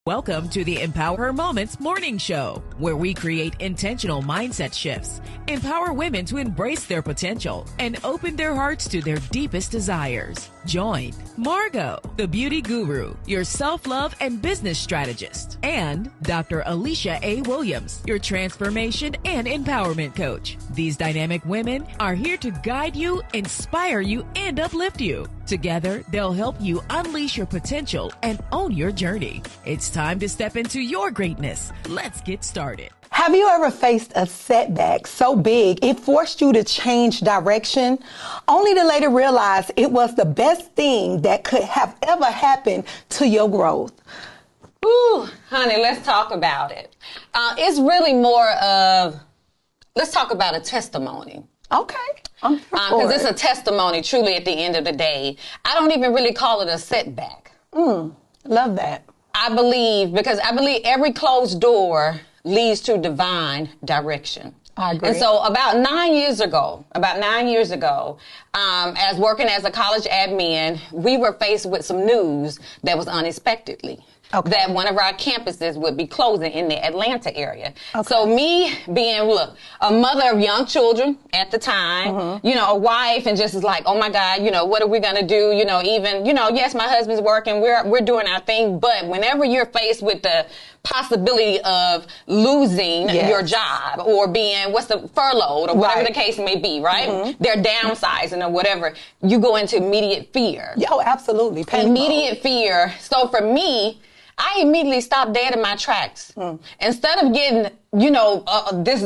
Welcome to the Empower Her Moments morning show, where we create intentional mindset shifts, empower women to embrace their potential, and open their hearts to their deepest desires. Join Margot, the beauty guru, your self-love and business strategist, and Dr. Alicia A. Williams, your transformation and empowerment coach. These dynamic women are here to guide you, inspire you, and uplift you. Together, they'll help you unleash your potential and own your journey. It's time to step into your greatness. Let's get started. Have you ever faced a setback so big it forced you to change direction, only to later realize it was the best thing that could have ever happened to your growth? Ooh, honey, let's talk about it. It's really more of, let's talk about a testimony. Okay. Because it's a testimony, truly, at the end of the day. I don't even really call it a setback. Love that. I believe every closed door leads to divine direction. I agree. And so about 9 years ago, as working as a college admin, we were faced with some news that was unexpectedly. Okay. That one of our campuses would be closing in the Atlanta area. Okay. So me being, a mother of young children at the time, a wife, and just like, oh my God, what are we going to do? Yes, my husband's working, we're doing our thing. But whenever you're faced with the possibility of losing your job or being, furloughed or whatever the case may be, right? They're downsizing or whatever, you go into immediate fear. Oh, absolutely. Painful. Immediate fear. So for me, I immediately stopped dead in my tracks. Instead of getting,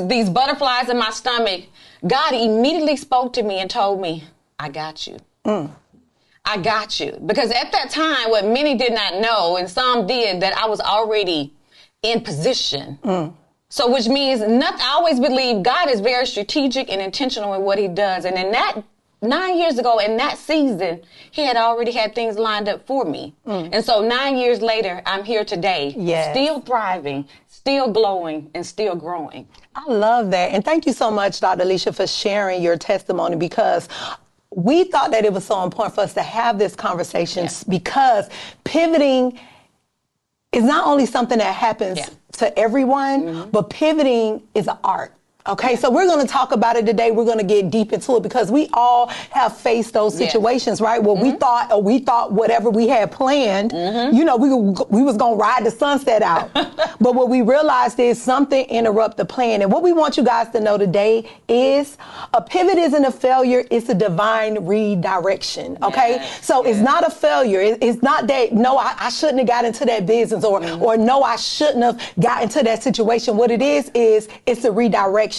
these butterflies in my stomach, God immediately spoke to me and told me, I got you. I got you. Because at that time, what many did not know, and some did, that I was already in position. So which means I always believe God is very strategic and intentional in what he does. And in that 9 years ago, in that season, he had already had things lined up for me. And so 9 years later, I'm here today, still thriving, still glowing, and still growing. I love that. And thank you so much, Dr. Alicia, for sharing your testimony, because we thought that it was so important for us to have this conversation because pivoting is not only something that happens to everyone, but pivoting is an art. Okay, so we're going to talk about it today. We're going to get deep into it because we all have faced those situations, right? Where we thought whatever we had planned, we was going to ride the sunset out. But what we realized is something interrupt the plan. And what we want you guys to know today is a pivot isn't a failure. It's a divine redirection. Okay, so it's not a failure. It's not that, no, I shouldn't have got into that business or no, I shouldn't have got into that situation. What it is it's a redirection.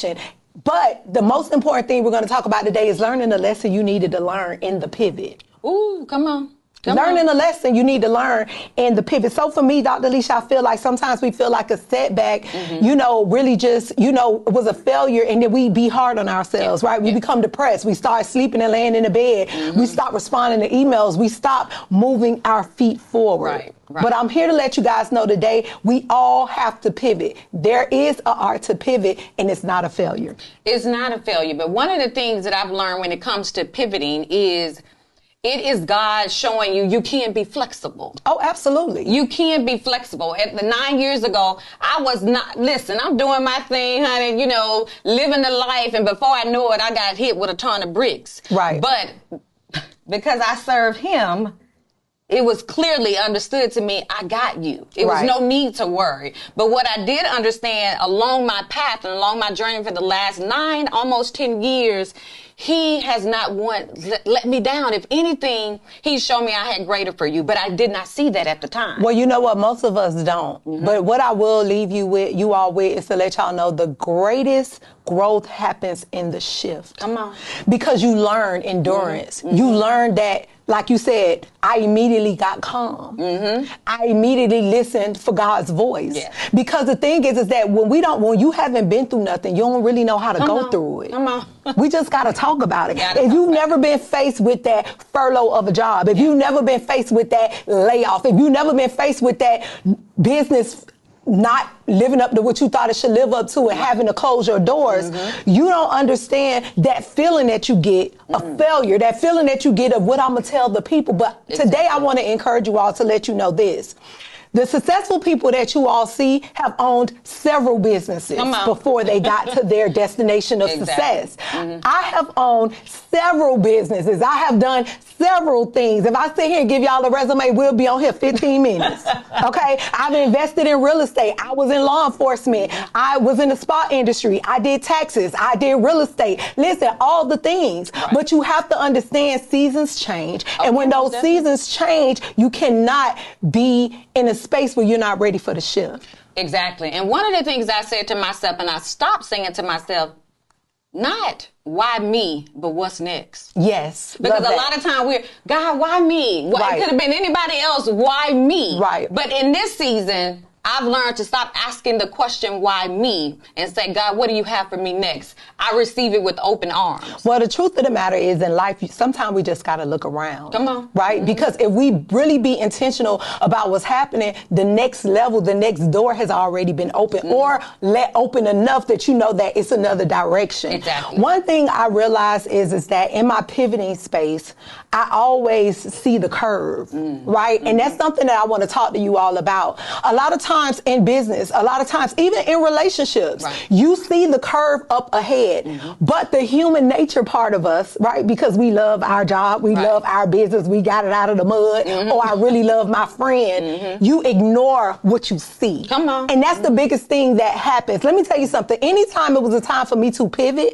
But the most important thing we're going to talk about today is learning the lesson you needed to learn in the pivot. Ooh, come on. Learning the lesson you need to learn in the pivot. So for me, Dr. Alicia, I feel like sometimes we feel like a setback, really just, was a failure, and then we be hard on ourselves, right? We become depressed. We start sleeping and laying in the bed. We stop responding to emails. We stop moving our feet forward. Right. But I'm here to let you guys know today, we all have to pivot. There is an art to pivot, and it's not a failure. It's not a failure. But one of the things that I've learned when it comes to pivoting is it is God showing you can be flexible. Oh, absolutely. You can be flexible. At the 9 years ago, I was not, I'm doing my thing, honey, living the life. And before I knew it, I got hit with a ton of bricks. Right. But because I served him, it was clearly understood to me, I got you. It was no need to worry. But what I did understand along my path and along my journey for the last 9, almost 10 years, he has not let me down. If anything, he showed me I had greater for you, but I did not see that at the time. Well, you know what? Most of us don't. But what I will leave you all with is to let y'all know the greatest growth happens in the shift. Come on. Because you learn endurance. You learn that, like you said, I immediately got calm. I immediately listened for God's voice. Because the thing is that when you haven't been through nothing, you don't really know how to go through it. Come on. We just got to talk about it. If you've never been faced with that furlough of a job, if you've never been faced with that layoff, if you've never been faced with that business not living up to what you thought it should live up to and having to close your doors, you don't understand that feeling that you get of failure, that feeling that you get of what I'm going to tell the people. But today I want to encourage you all to let you know this. The successful people that you all see have owned several businesses before they got to their destination of success. I have owned several businesses. I have done several things. If I sit here and give y'all a resume, we'll be on here 15 minutes. Okay? I've invested in real estate. I was in law enforcement. I was in the spa industry. I did taxes. I did real estate. Listen, all the things. But you have to understand seasons change. And when those seasons change, you cannot be in a space where you're not ready for the shift. Exactly. And one of the things I said to myself, and I stopped saying to myself, not why me, but what's next? Yes. Because a lot of time we're, God, why me? It could have been anybody else. Why me? Right. But in this season, I've learned to stop asking the question, why me? And say, God, what do you have for me next? I receive it with open arms. Well, the truth of the matter is in life, sometimes we just got to look around. Come on. Right? Because if we really be intentional about what's happening, the next level, the next door has already been open or let open enough that you know that it's another direction. Exactly. One thing I realize is that in my pivoting space, I always see the curve, right? And that's something that I want to talk to you all about. A lot of times in business, a lot of times even in relationships, you see the curve up ahead. But the human nature part of us, right? Because we love our job, we love our business, we got it out of the mud, or I really love my friend, you ignore what you see. Come on. And that's the biggest thing that happens. Let me tell you something. Anytime it was a time for me to pivot,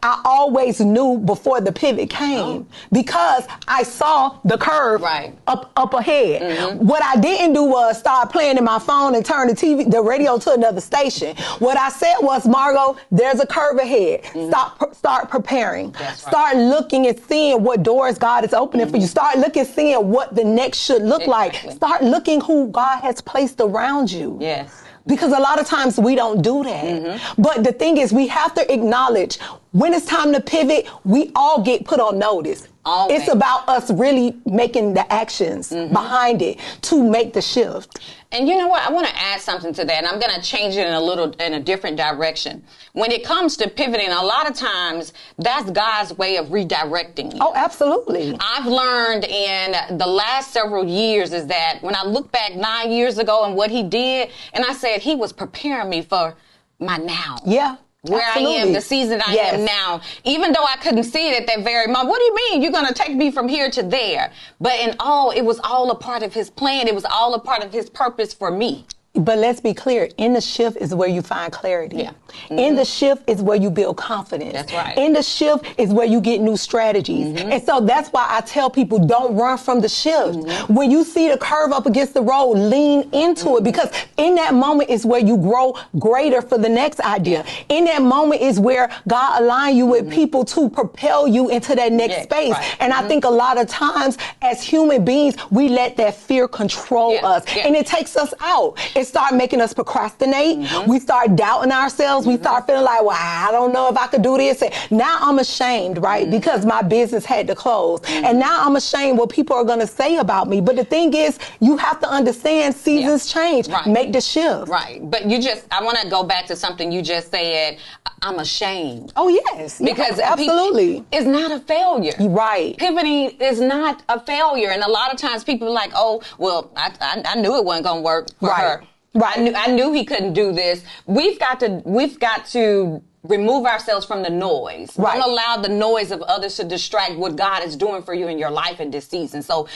I always knew before the pivot came because I saw the curve up ahead. What I didn't do was start playing in my phone and turn the radio to another station. What I said was, Margot, there's a curve ahead. Start preparing. Start looking and seeing what doors God is opening for you. Start looking, seeing what the next should look like. Start looking who God has placed around you. Yes. Because a lot of times we don't do that. But the thing is, we have to acknowledge when it's time to pivot, we all get put on notice. It's about us really making the actions behind it to make the shift. And you know what? I want to add something to that, and I'm going to change it in a different direction. When it comes to pivoting, a lot of times that's God's way of redirecting you. Oh, absolutely. I've learned in the last several years is that when I look back 9 years ago and what he did, and I said he was preparing me for my now. Yeah. Where Absolutely. I am, the season I am now, even though I couldn't see it at that very moment. What do you mean? You're going to take me from here to there? But in all, it was all a part of his plan. It was all a part of his purpose for me. But let's be clear, in the shift is where you find clarity. Yeah. In the shift is where you build confidence. That's right. In the shift is where you get new strategies. And so that's why I tell people, don't run from the shift. When you see the curve up against the road, lean into it, because in that moment is where you grow greater for the next idea. In that moment is where God align you with people to propel you into that next space. And I think a lot of times as human beings, we let that fear control us. And it takes us out. It starts making us procrastinate. We start doubting ourselves. We start feeling like, well, I don't know if I could do this. And now I'm ashamed, right? Because my business had to close. And now I'm ashamed what people are going to say about me. But the thing is, you have to understand seasons change. Make the shift. Right. But I want to go back to something you just said. I'm ashamed. Oh, yes. Because absolutely. It's not a failure. Right. Pivoting is not a failure. And a lot of times people are like, oh, well, I knew it wasn't going to work for her. Right. I knew he couldn't do this. We've got to remove ourselves from the noise. Don't allow the noise of others to distract what God is doing for you in your life in this season. So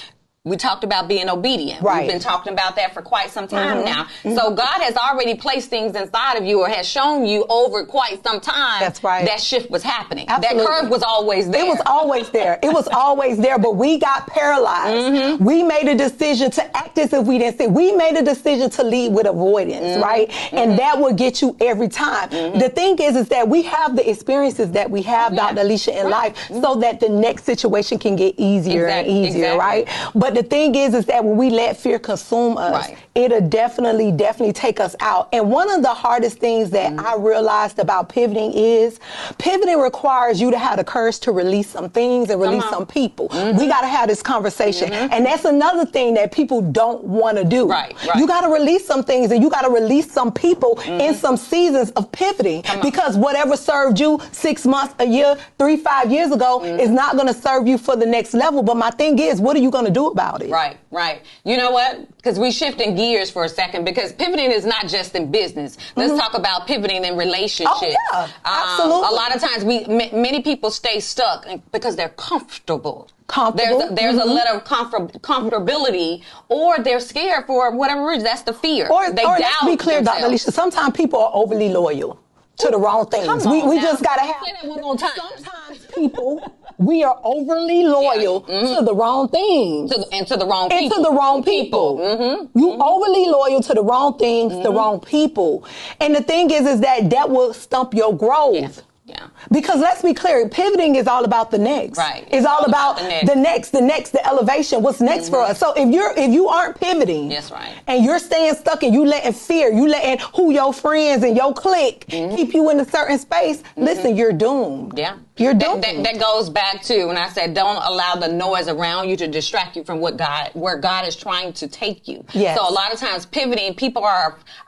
we talked about being obedient. We've been talking about that for quite some time now. So God has already placed things inside of you or has shown you over quite some time that shift was happening. Absolutely. That curve was always there. It was always there. It was always there, but we got paralyzed. We made a decision to act as if we didn't see. We made a decision to lead with avoidance, right? And that will get you every time. The thing is that we have the experiences that we have, Dr. Alicia, in life so that the next situation can get easier and easier, right? But the thing is that when we let fear consume us, it'll definitely take us out. And one of the hardest things that I realized about pivoting is pivoting requires you to have the courage to release some things and release some people. We got to have this conversation. And that's another thing that people don't want to do. You got to release some things and you got to release some people in some seasons of pivoting because whatever served you 6 months, a year, 3, 5 years ago is not going to serve you for the next level. But my thing is, what are you going to do about it? about it. Right, right. You know what? Because we shifting gears for a second, because pivoting is not just in business. Let's talk about pivoting in relationships. Oh, yeah, absolutely. A lot of times many people stay stuck because they're comfortable. There's a level of comfortability, or they're scared for whatever reason. That's the fear. Or doubt let's be clear, themselves. Dr. Alicia, sometimes people are overly loyal to the wrong things. We just got to have. Say that one more time. Sometimes people, we are overly loyal to the wrong things. To the wrong people. And to the wrong people. You overly loyal to the wrong things, the wrong people. And the thing is that will stump your growth. Yeah. Because let's be clear, pivoting is all about the next. Right. It's all about the next, the elevation. What's next for us? So if you aren't pivoting, that's right, and you're staying stuck and you letting fear, you letting who your friends and your clique keep you in a certain space, listen, you're doomed. Yeah. You're doomed. That goes back to when I said don't allow the noise around you to distract you from where God is trying to take you. Yes. So a lot of times pivoting, people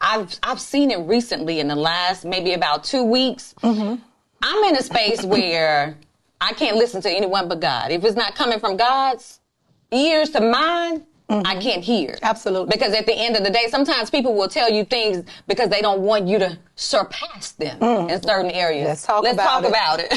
I've seen it recently in the last maybe about 2 weeks. I'm in a space where I can't listen to anyone but God. If it's not coming from God's ears to mine, I can't hear. Absolutely. Because at the end of the day, sometimes people will tell you things because they don't want you to surpass them in certain areas. Let's talk about it.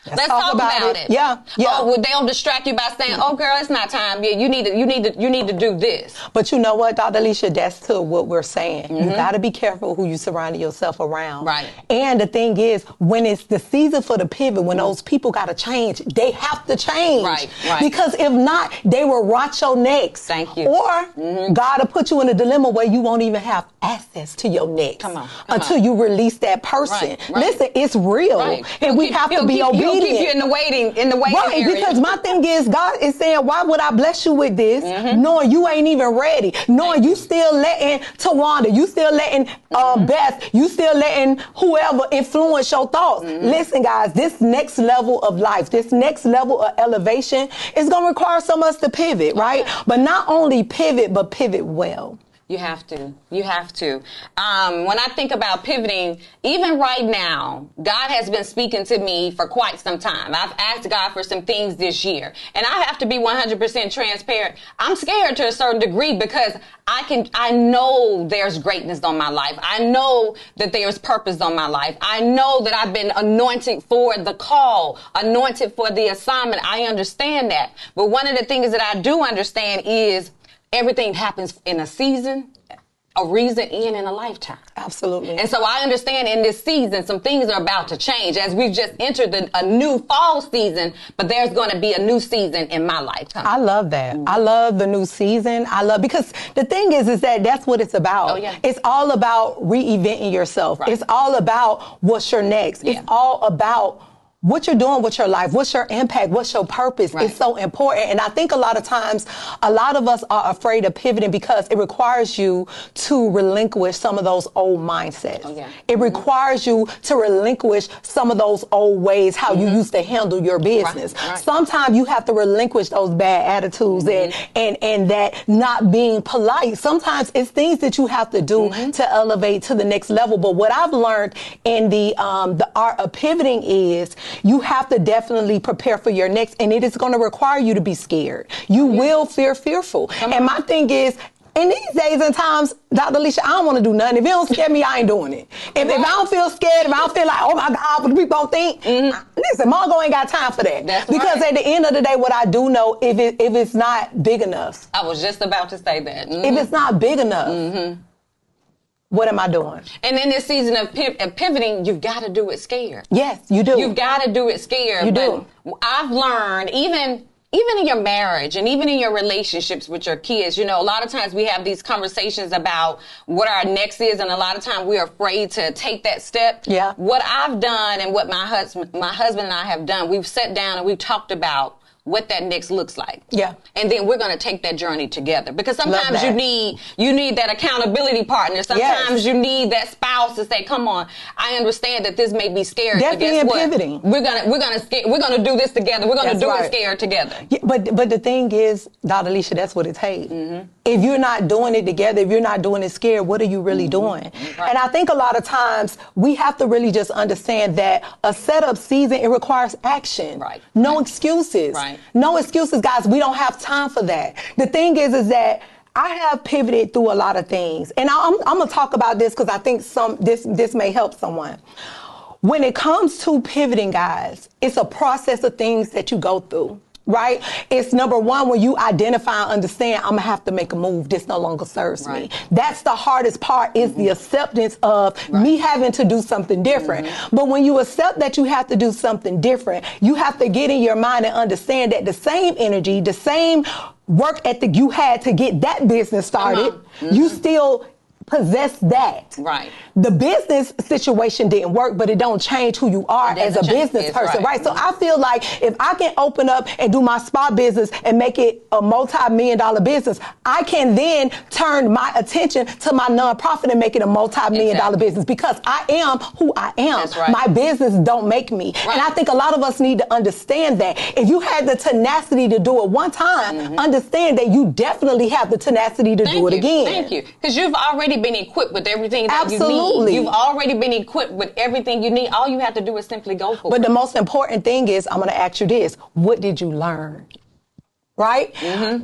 Let's talk about it. Yeah. Oh, well, they'll distract you by saying, "Oh, girl, it's not time. Yeah, you need to do this." But you know what, Dr. Alicia, that's to what we're saying. You got to be careful who you surround yourself around. Right. And the thing is, when it's the season for the pivot, when those people got to change, they have to change. Right. Because if not, they will rot your necks. Thank you. Or God will put you in a dilemma where you won't even have access to your necks. Come on. Until you release that person. Right. Listen, it's real. Right. And we have to be obedient. He'll keep you in the waiting Right, area. because my thing is, God is saying, why would I bless you with this, knowing you ain't even ready, knowing you still letting Tawanda, you still letting Beth, you still letting whoever influence your thoughts. Listen, guys, this next level of life, this next level of elevation is going to require some of us to pivot, right? But not only pivot, but pivot well. You have to. When I think about pivoting, even right now, God has been speaking to me for quite some time. I've asked God for some things this year, and I have to be 100% transparent. I'm scared to a certain degree because I know there's greatness on my life. I know that there's purpose on my life. I know that I've been anointed for the call, anointed for the assignment. I understand that. But one of the things that I do understand is everything happens in a season, a reason, and in a lifetime. Absolutely. And so I understand in this season, some things are about to change as we've just entered a new fall season, but there's going to be a new season in my lifetime. I love that. I love the new season. Because the thing is that's what it's about. Oh, yeah. It's all about reinventing yourself. Right. It's all about what's your next. Yeah. It's all about what you're doing with your life, what's your impact, what's your purpose. Right. It's so important. And I think a lot of times, a lot of us are afraid of pivoting because it requires you to relinquish some of those old mindsets. Oh, yeah. It requires you to relinquish some of those old ways, how you used to handle your business. Right. Sometimes you have to relinquish those bad attitudes and that not being polite. Sometimes it's things that you have to do to elevate to the next level. But what I've learned in the art of pivoting is you have to definitely prepare for your next, and it is going to require you to be scared. You will feel fearful. And my thing is, in these days and times, Dr. Alicia, I don't want to do nothing. If it don't scare me, I ain't doing it. If I don't feel scared, if I don't feel like, oh my God, what people don't think, listen, Margo ain't got time for that. That's because at the end of the day, what I do know, if it's not big enough. I was just about to say that. If it's not big enough, what am I doing? And in this season of pivoting, you've got to do it scared. Yes, you do. You've got to do it scared. You do. I've learned, even in your marriage and even in your relationships with your kids, a lot of times we have these conversations about what our next is, and a lot of times we're afraid to take that step. Yeah. What I've done and what my husband and I have done, we've sat down and we've talked about what that next looks like. Yeah. And then we're going to take that journey together, because sometimes you need that accountability partner. Sometimes you need that spouse house to say, come on, I understand that this may be scary. Definitely but guess pivoting. We're gonna do this together. We're gonna do it scared together. Yeah, but the thing is, Dr. Alicia, that's what it takes. If you're not doing it together, if you're not doing it scared, what are you really doing? Right. And I think a lot of times we have to really just understand that a setup season, it requires action. Right. No excuses. Right. No excuses, guys. We don't have time for that. The thing is that I have pivoted through a lot of things. And I'm going to talk about this because I think this may help someone. When it comes to pivoting, guys, it's a process of things that you go through. Right? It's number one, when you identify and understand, I'm going to have to make a move. This no longer serves me. That's the hardest part, is the acceptance of me having to do something different. But when you accept that you have to do something different, you have to get in your mind and understand that the same energy, the same work ethic you had to get that business started, you still possess that. Right. The business situation didn't work, but it don't change who you are as a business person, right? So I feel like if I can open up and do my spa business and make it a multi-million-dollar business, I can then turn my attention to my nonprofit and make it a multi-million-dollar business, because I am who I am. That's right. My business don't make me. Right. And I think a lot of us need to understand that. If you had the tenacity to do it one time, understand that you definitely have the tenacity to do it again. Thank you. Because you've already been equipped with everything that you need. You've already been equipped with everything you need. All you have to do is simply go for it. But the most important thing is, I'm going to ask you this. What did you learn? Right?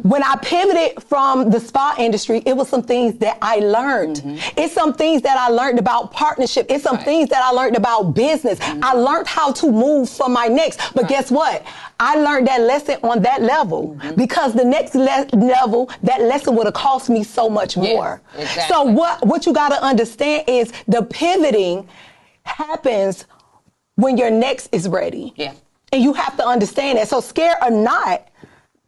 When I pivoted from the spa industry, it was some things that I learned. It's some things that I learned about partnership. It's some things that I learned about business. I learned how to move for my next. But guess what? I learned that lesson on that level, because the next level, that lesson would have cost me so much more. Exactly. So what you got to understand is the pivoting happens when your next is ready. Yeah. And you have to understand that. So scared or not,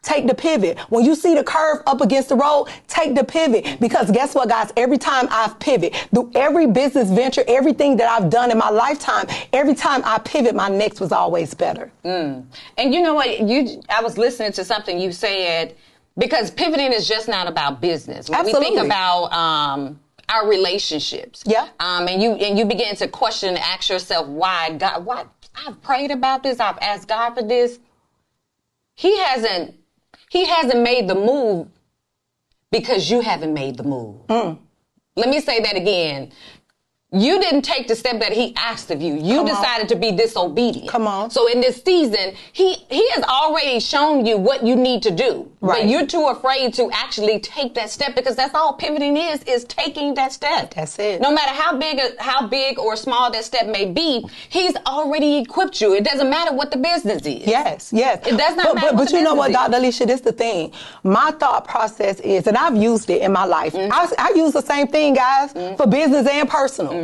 take the pivot. When you see the curve up against the road, take the pivot. Because guess what, guys? Every time I've pivoted, through every business venture, everything that I've done in my lifetime, every time I pivot, my next was always better. And you know what? I was listening to something you said, because pivoting is just not about business. When we think about our relationships, and you begin to question and ask yourself, why God? Why? I've prayed about this. I've asked God for this. He hasn't made the move because you haven't made the move. Let me say that again. You didn't take the step that he asked of you. You decided to be disobedient. Come on. So in this season, he has already shown you what you need to do. Right. But you're too afraid to actually take that step, because that's all pivoting is taking that step. That's it. No matter how big or small that step may be, he's already equipped you. It doesn't matter what the business is. Yes. It does not matter But you know what, Dr. Alicia, this is the thing. My thought process is, and I've used it in my life. I use the same thing, guys, for business and personal.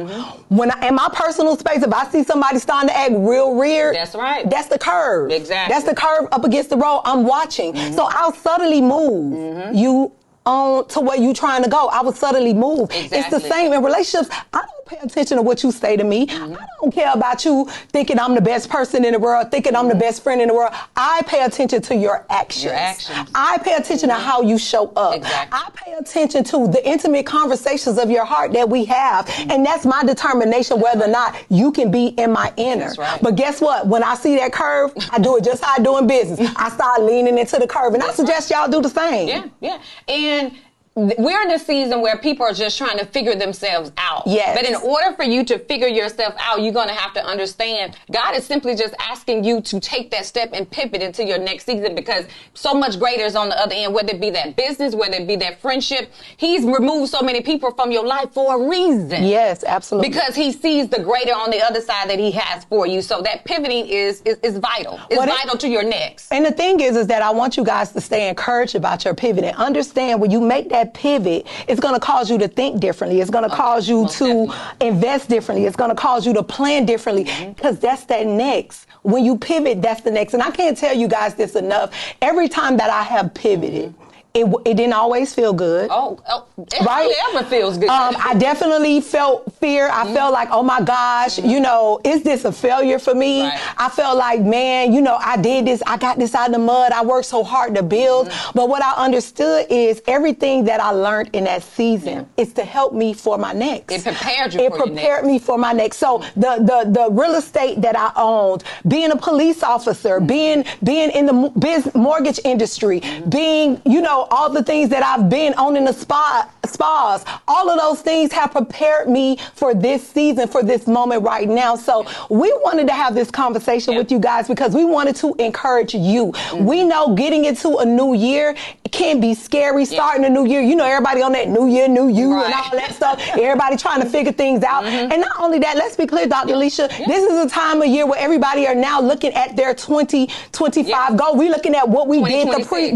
When in my personal space, if I see somebody starting to act real weird, that's right. That's the curve. Exactly. That's the curve up against the road. I'm watching. So I'll subtly move you on to where you trying to go. I would subtly move. Exactly. It's the same in relationships. I don't pay attention to what you say to me. I don't care about you thinking I'm the best person in the world, thinking I'm the best friend in the world. I pay attention to your actions. I pay attention to how you show up. Exactly. I pay attention to the intimate conversations of your heart that we have. And that's my determination whether or not you can be in my inner. That's right. But guess what? When I see that curve, I do it just how I do in business. I start leaning into the curve. And I suggest y'all do the same. Yeah. And we're in a season where people are just trying to figure themselves out. Yes. But in order for you to figure yourself out, you're going to have to understand God is simply just asking you to take that step and pivot into your next season, because so much greater is on the other end, whether it be that business, whether it be that friendship. He's removed so many people from your life for a reason. Yes, absolutely. Because he sees the greater on the other side that he has for you. So that pivoting is vital. It's vital to your next. And the thing is that I want you guys to stay encouraged about your pivot and understand when you make that pivot, it's going to cause you to think differently. It's going to cause you to invest differently. It's going to cause you to plan differently, because that's that next. When you pivot, that's the next. And I can't tell you guys this enough. Every time that I have pivoted, it didn't always feel good. It hardly ever feels good. I definitely felt fear. I felt like, oh my gosh, you know, is this a failure for me? Right. I felt like, man, you know, I did this. I got this out of the mud. I worked so hard to build. But what I understood is everything that I learned in that season is to help me for my next. It prepared you It for your prepared next. me for my next. So the real estate that I owned, being a police officer, being in the mortgage industry, being, you know, all the things that I've been owning the spas, all of those things have prepared me for this season, for this moment right now. So we wanted to have this conversation with you guys because we wanted to encourage you. We know getting into a new year can be scary, starting a new year. You know, everybody on that new year, new you and all that stuff. Everybody trying to figure things out. And not only that, let's be clear, Dr. Alicia, this is a time of year where everybody are now looking at their 2025 goal. We're looking at what we did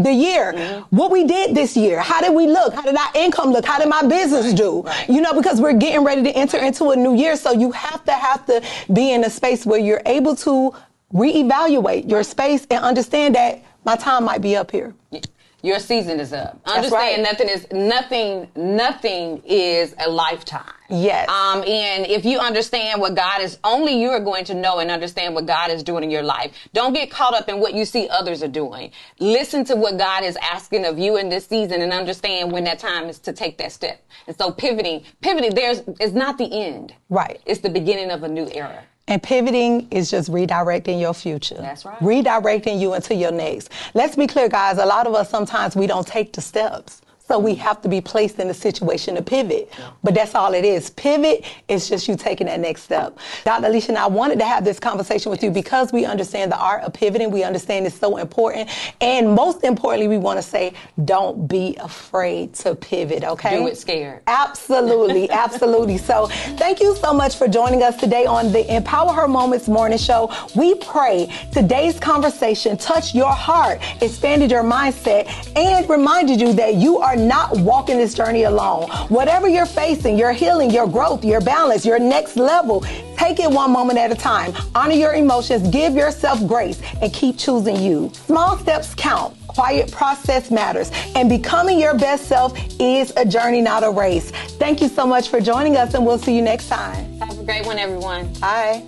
the year, what we did this year. How did we look? How did our income look? How did my business do? You know, because we're getting ready to enter into a new year. So you have to be in a space where you're able to reevaluate your space and understand that my time might be up here. Your season is up. That's right. Understand nothing is a lifetime. Yes. And if you understand what God is, only you are going to know and understand what God is doing in your life. Don't get caught up in what you see others are doing. Listen to what God is asking of you in this season and understand when that time is to take that step. And so pivoting is not the end. Right. It's the beginning of a new era. And pivoting is just redirecting your future. That's right. Redirecting you into your next. Let's be clear, guys. A lot of us, sometimes we don't take the steps. So we have to be placed in a situation to pivot. But that's all it is. Pivot is just you taking that next step. Dr. Alicia and I wanted to have this conversation with you because we understand the art of pivoting. We understand it's so important. And most importantly, we want to say, don't be afraid to pivot, okay? Do it scared. Absolutely, absolutely. So thank you so much for joining us today on the Empower Her Moments Morning Show. We pray today's conversation touched your heart, expanded your mindset, and reminded you that you are not walking this journey alone. Whatever you're facing, your healing, your growth, your balance, your next level, take it one moment at a time. Honor your emotions, give yourself grace, and keep choosing you. Small steps count. Quiet process matters. And becoming your best self is a journey, not a race. Thank you so much for joining us, and we'll see you next time. Have a great one, everyone. Bye.